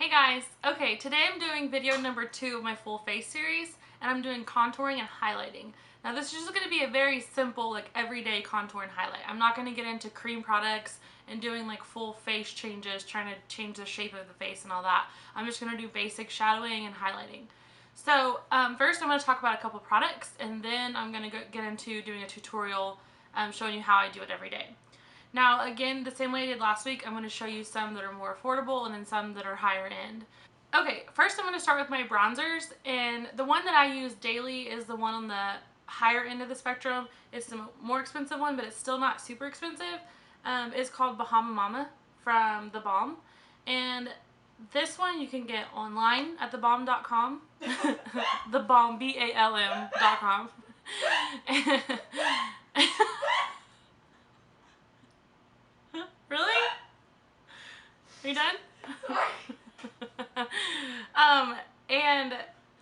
Hey guys, okay, today I'm doing video number 2 of my full face series, and I'm doing contouring and highlighting. Now this is just going to be a very simple, like everyday contour and highlight. I'm not going to get into cream products and doing like full face changes, trying to change the shape of the face and all that. I'm just going to do basic shadowing and highlighting. So first I'm going to talk about a couple products, and then I'm going to get into doing a tutorial showing you how I do it every day. Now, again, the same way I did last week, I'm going to show you some that are more affordable and then some that are higher end. Okay, first I'm going to start with my bronzers, and the one that I use daily is the one on the higher end of the spectrum. It's the more expensive one, but it's still not super expensive. It's called Bahama Mama from the Balm, and this one you can get online at thebalm.com. The Balm, BALM.com. Really? Are you done?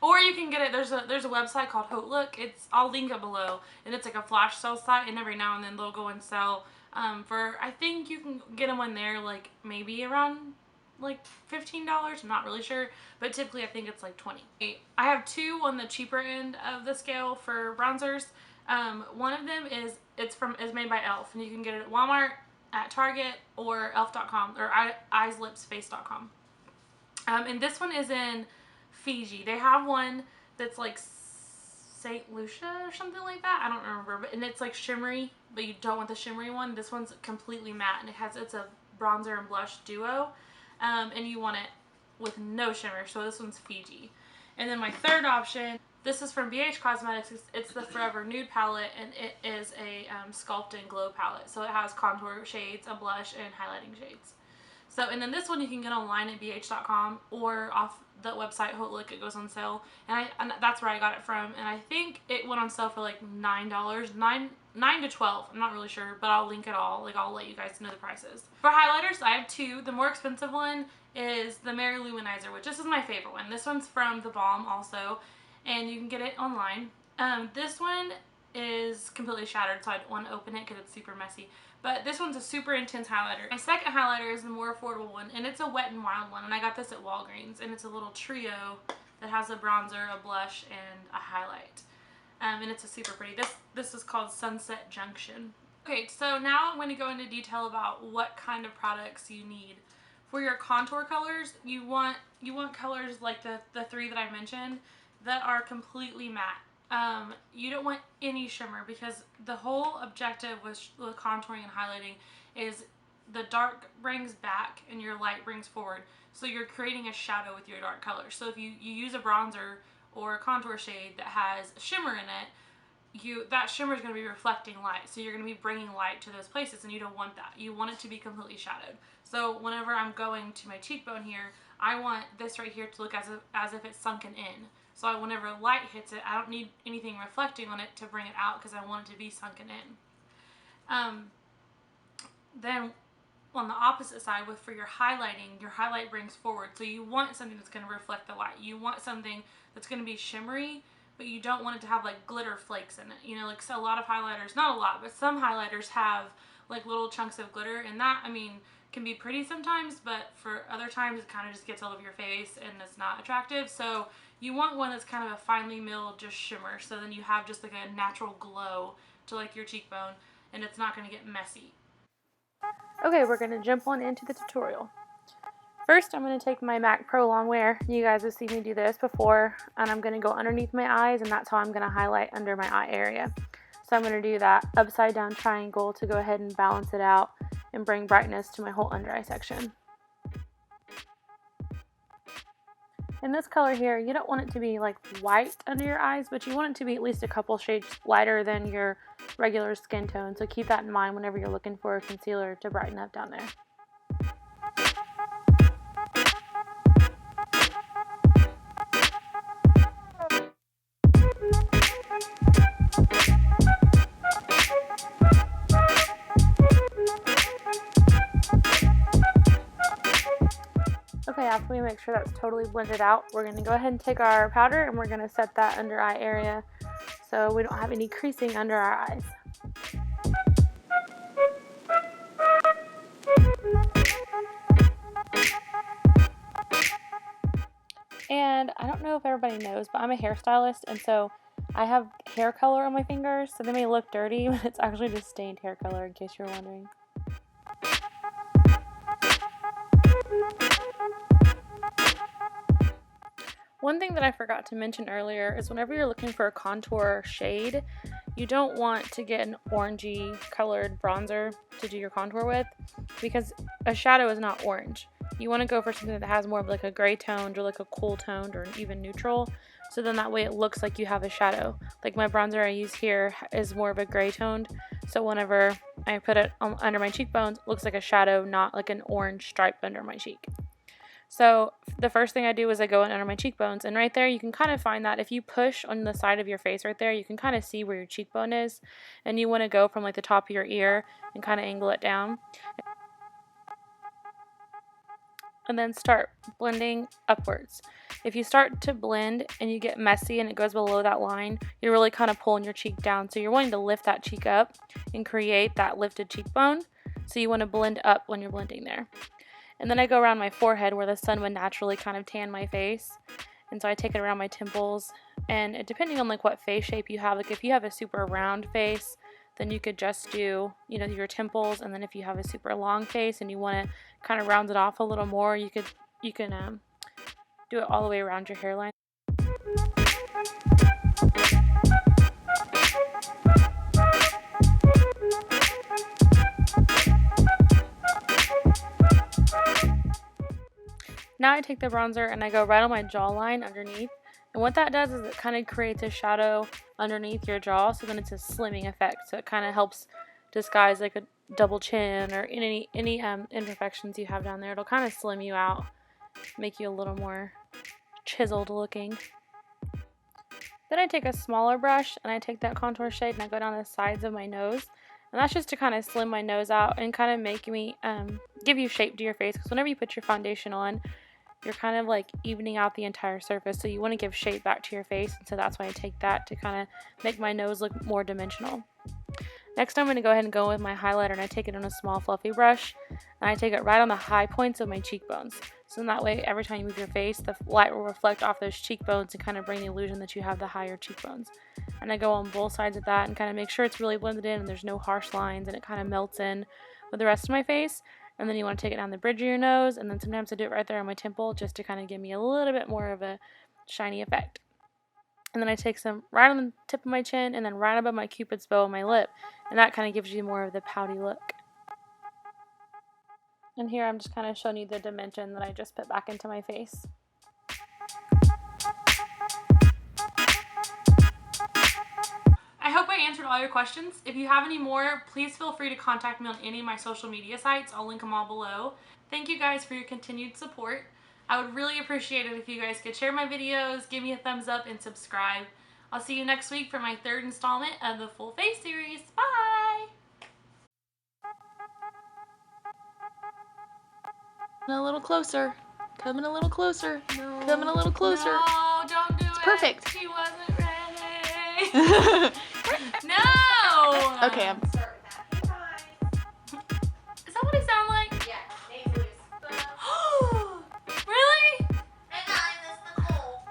Or you can get it. There's a website called Look. I'll link it below, and it's like a flash sale site, and every now and then they'll go and sell for, I think you can get them on there like maybe around like $15. I'm not really sure, but typically I think it's like $20. I have two on the cheaper end of the scale for bronzers. One of them is made by Elf, and you can get it at Walmart, at Target, or elf.com, or eyeslipsface.com. And this one is in Fiji. They have one that's like St. Lucia or something like that. I don't remember, and it's like shimmery, but you don't want the shimmery one. This one's completely matte, and it's a bronzer and blush duo, and you want it with no shimmer, so this one's Fiji. And then my third option, this is from BH Cosmetics. It's the Forever Nude palette, and it is a Sculpt and Glow palette. So it has contour shades, a blush, and highlighting shades. So, and then this one you can get online at bh.com or off the website Look. It goes on sale, and that's where I got it from. And I think it went on sale for like $9, $9 to $12. I'm not really sure, but I'll link it all. Like, I'll let you guys know the prices. For highlighters, I have two. The more expensive one is the LouManizer, which this is my favorite one. This one's from the Balm also, and you can get it online. This one is completely shattered, so I don't want to open it because it's super messy. But this one's a super intense highlighter. My second highlighter is the more affordable one, and it's a Wet n Wild one, and I got this at Walgreens, and it's a little trio that has a bronzer, a blush, and a highlight. And it's a super pretty. This is called Sunset Junction. Okay, so now I'm going to go into detail about what kind of products you need. For your contour colors, you want colors like the three that I mentioned that are completely matte. You don't want any shimmer, because the whole objective with contouring and highlighting is the dark brings back and your light brings forward. So you're creating a shadow with your dark color. So if you use a bronzer or a contour shade that has shimmer in it, that shimmer is going to be reflecting light. So you're going to be bringing light to those places, and you don't want that. You want it to be completely shadowed. So whenever I'm going to my cheekbone here, I want this right here to look as if it's sunken in. So whenever light hits it, I don't need anything reflecting on it to bring it out, because I want it to be sunken in. Then on the opposite side, for your highlighting, your highlight brings forward. So you want something that's going to reflect the light. You want something that's going to be shimmery, but you don't want it to have like glitter flakes in it. You know, like, so a lot of highlighters, not a lot, but some highlighters have like little chunks of glitter, and that, I mean, can be pretty sometimes, but for other times it kind of just gets all over your face and it's not attractive. So you want one that's kind of a finely milled, just shimmer, so then you have just like a natural glow to like your cheekbone, and it's not going to get messy. Okay, we're going to jump on into the tutorial. First, I'm going to take my MAC Pro Longwear. You guys have seen me do this before, and I'm going to go underneath my eyes, and that's how I'm going to highlight under my eye area. So I'm going to do that upside down triangle to go ahead and balance it out and bring brightness to my whole under eye section. In this color here, you don't want it to be like white under your eyes, but you want it to be at least a couple shades lighter than your regular skin tone. So keep that in mind whenever you're looking for a concealer to brighten up down there. Okay, after we make sure that's totally blended out, we're going to go ahead and take our powder and we're going to set that under eye area so we don't have any creasing under our eyes. And I don't know if everybody knows, but I'm a hairstylist, and so I have hair color on my fingers, so they may look dirty, but it's actually just stained hair color, in case you're wondering. One thing that I forgot to mention earlier is whenever you're looking for a contour shade, you don't want to get an orangey colored bronzer to do your contour with, because a shadow is not orange. You want to go for something that has more of like a gray toned or like a cool toned or an even neutral, so then that way it looks like you have a shadow. Like my bronzer I use here is more of a gray toned, so whenever I put it under my cheekbones, it looks like a shadow, not like an orange stripe under my cheek. So the first thing I do is I go in under my cheekbones, and right there you can kind of find that if you push on the side of your face right there, you can kind of see where your cheekbone is, and you want to go from like the top of your ear and kind of angle it down. And then start blending upwards. If you start to blend and you get messy and it goes below that line, you're really kind of pulling your cheek down. So you're wanting to lift that cheek up and create that lifted cheekbone. So you want to blend up when you're blending there. And then I go around my forehead where the sun would naturally kind of tan my face. And so I take it around my temples. And depending on like what face shape you have, like if you have a super round face, then you could just do, you know, your temples. And then if you have a super long face and you want to kind of round it off a little more, you can do it all the way around your hairline. Now I take the bronzer and I go right on my jawline underneath. And what that does is it kind of creates a shadow underneath your jaw, so then it's a slimming effect. So it kind of helps disguise like a double chin or any imperfections you have down there. It'll kind of slim you out, make you a little more chiseled looking. Then I take a smaller brush and I take that contour shade and I go down the sides of my nose. And that's just to kind of slim my nose out and kind of make me give you shape to your face, because whenever you put your foundation on, you're kind of like evening out the entire surface, so you want to give shape back to your face, and so that's why I take that to kind of make my nose look more dimensional. Next I'm going to go ahead and go with my highlighter, and I take it on a small fluffy brush and I take it right on the high points of my cheekbones. So in that way, every time you move your face, the light will reflect off those cheekbones and kind of bring the illusion that you have the higher cheekbones. And I go on both sides of that and kind of make sure it's really blended in and there's no harsh lines, and it kind of melts in with the rest of my face. And then you want to take it down the bridge of your nose, and then sometimes I do it right there on my temple just to kind of give me a little bit more of a shiny effect. And then I take some right on the tip of my chin and then right above my cupid's bow on my lip, and that kind of gives you more of the pouty look. And here I'm just kind of showing you the dimension that I just put back into my face. I hope I answered all your questions. If you have any more, please feel free to contact me on any of my social media sites. I'll link them all below. Thank you guys for your continued support. I would really appreciate it if you guys could share my videos, give me a thumbs up, and subscribe. I'll see you next week for my third installment of the Full Face series. Bye! A little closer. Coming a little closer. No. Coming a little closer. No, don't do it. It's perfect. She wasn't ready. No! Okay, I'm Start with that. Hey guys. Is that what it sounds like? Yeah, nasally. Really? Hey guys, it's Nicole.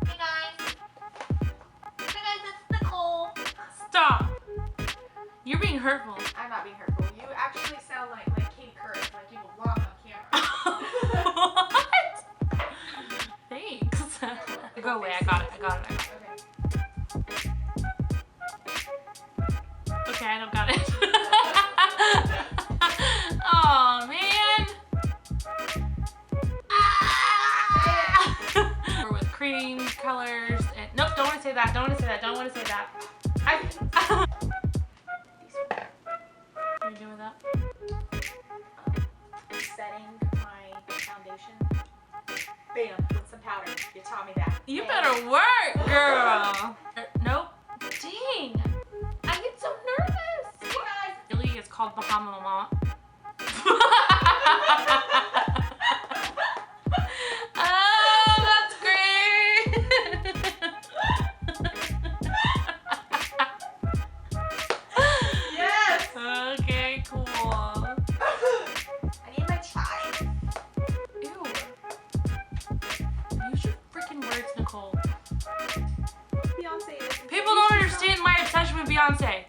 Hey guys. Hey guys, it's Nicole. Stop. You're being hurtful. I'm not being hurtful. You actually sound like Katie Couric, like you belong on camera. What? Thanks. Go away. I got it. Okay. Okay, I don't got it. Oh man. Or with cream colors and nope, don't want to say that. Don't want to say that. Don't want to say that. What are you doing with that? Setting my foundation. Bam, with some powder. You taught me that. You Bam. better work, girl. Nope. Dang. I get so nervous. Hey guys. Really, it's called Bahama Mama. Oh, that's great. Yes. Okay, cool. I need my chai. Ew. Are you Beyonce.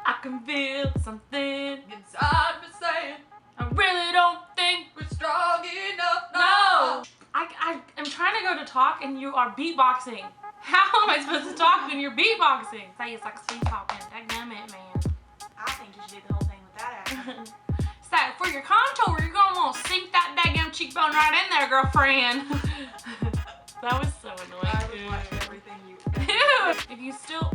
I can feel something inside me saying, I really don't think we're strong enough. No! I am trying to go to talk and you are beatboxing. How am I supposed to talk when you're beatboxing? Say it's like sweet talking. Dagnammit, man. I think you should do the whole thing with that accent. So for your contour, you're gonna want to sink that daggum cheekbone right in there, girlfriend. That was so annoying. I would watch everything you. Ew. If you still